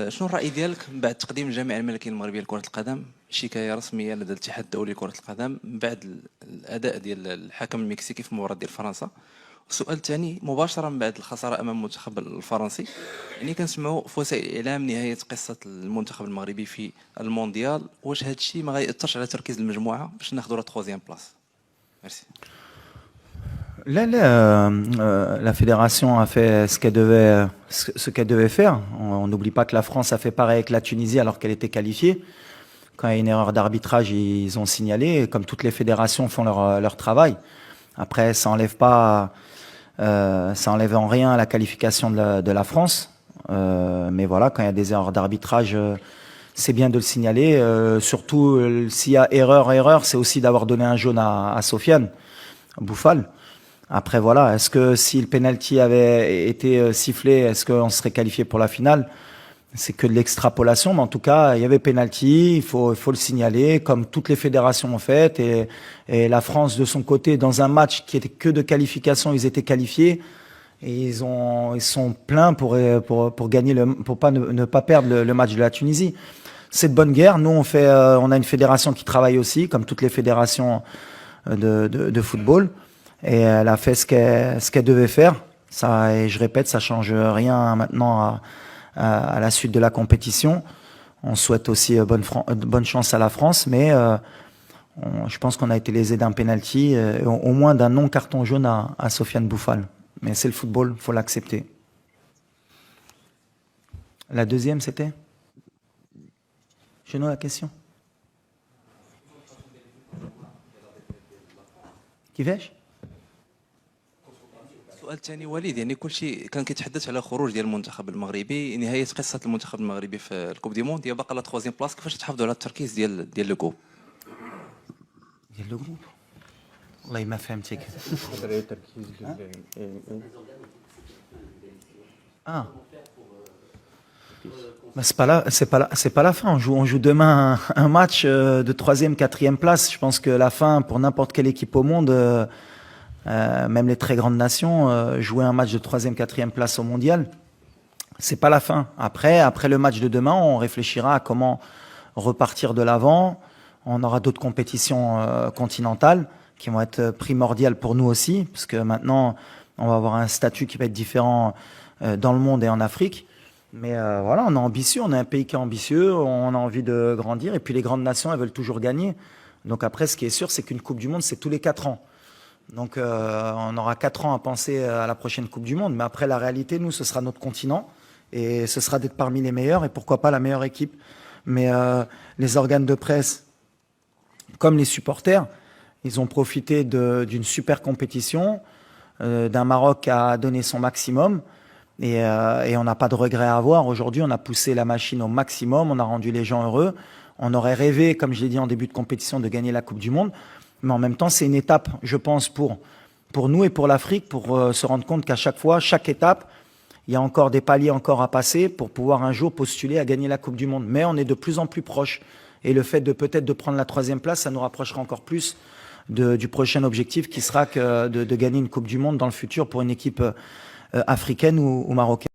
شنو الرأي ديالك من بعد تقديم الجامعة الملكية المغربية لكرة القدم شكاية رسمية لدى الاتحاد الدولي لكرة القدم من بعد الأداء ديال الحكم المكسيكي في مباراة ديال فرنسا؟ السؤال الثاني مباشرة من بعد الخسارة أمام المنتخب الفرنسي، يعني كنسمعوا في وسائل الإعلام نهاية قصة المنتخب المغربي في المونديال، واش هذا الشيء ما غيأثرش على تركيز المجموعة باش ناخذوا لا تخوازيام بلاص؟ ميرسي. La fédération a fait ce qu'elle devait faire. On n'oublie pas que la France a fait pareil avec la Tunisie alors qu'elle était qualifiée. Quand il y a une erreur d'arbitrage, ils ont signalé, comme toutes les fédérations font leur travail. Après, ça enlève en rien la qualification de la France. Mais voilà, quand il y a des erreurs d'arbitrage, c'est bien de le signaler. Surtout, s'il y a erreur, c'est aussi d'avoir donné un jaune à Sofiane Bouffal. Après, voilà, est-ce que si le penalty avait été sifflé, est-ce qu'on serait qualifié pour la finale? C'est que de l'extrapolation, mais en tout cas, il y avait penalty, il faut le signaler, comme toutes les fédérations ont fait. Et la France, de son côté, dans un match qui était que de qualification, ils étaient qualifiés. Et ils sont pleins pour gagner pour ne pas perdre le match de la Tunisie. C'est de bonne guerre. Nous, on a une fédération qui travaille aussi, comme toutes les fédérations de football. Et elle a fait ce qu'elle devait faire. Ça, et je répète, ça change rien maintenant à la suite de la compétition. On souhaite aussi bonne chance à la France, mais je pense qu'on a été lésé d'un penalty, au moins d'un non-carton jaune à Sofiane Bouffal. Mais c'est le football, il faut l'accepter. La deuxième, c'était Chez nous, la question كيفاش؟ السؤال الثاني وليد، يعني كلشي كان كيتحدث على خروج ديال المنتخب المغربي، نهايه قصه المنتخب المغربي في الكوب دي موند، هي باقا لا تخوازيام بلاص، كيفاش تحافظوا على التركيز ديال لو جروب؟ ديال لو جروب والله ما فهمتك. Bah, c'est pas la fin. On joue demain un match de 3e, 4e place. Je pense que la fin pour n'importe quelle équipe au monde, même les très grandes nations, jouer un match de 3e, 4e place au mondial, c'est pas la fin. Après le match de demain, on réfléchira à comment repartir de l'avant. On aura d'autres compétitions continentales qui vont être primordiales pour nous aussi, parce que maintenant, on va avoir un statut qui va être différent dans le monde et en Afrique. Mais voilà, on est ambitieux, on est un pays qui est ambitieux, on a envie de grandir. Et puis les grandes nations, elles veulent toujours gagner. Donc après, ce qui est sûr, c'est qu'une Coupe du Monde, c'est tous les 4 ans. Donc on aura 4 ans à penser à la prochaine Coupe du Monde. Mais après, la réalité, nous, ce sera notre continent. Et ce sera d'être parmi les meilleurs et pourquoi pas la meilleure équipe. Mais les organes de presse, comme les supporters, ils ont profité d'une super compétition, d'un Maroc qui a donné son maximum. Et on n'a pas de regret à avoir. Aujourd'hui, on a poussé la machine au maximum, on a rendu les gens heureux. On aurait rêvé, comme je l'ai dit en début de compétition, de gagner la Coupe du Monde. Mais en même temps, c'est une étape, je pense, pour nous et pour l'Afrique, pour se rendre compte qu'à chaque fois, chaque étape, il y a encore des paliers encore à passer pour pouvoir un jour postuler à gagner la Coupe du Monde. Mais on est de plus en plus proche. Et le fait de peut-être de prendre la 3e place, ça nous rapprochera encore plus du prochain objectif qui sera de gagner une Coupe du Monde dans le futur pour une équipe africaine ou marocaine.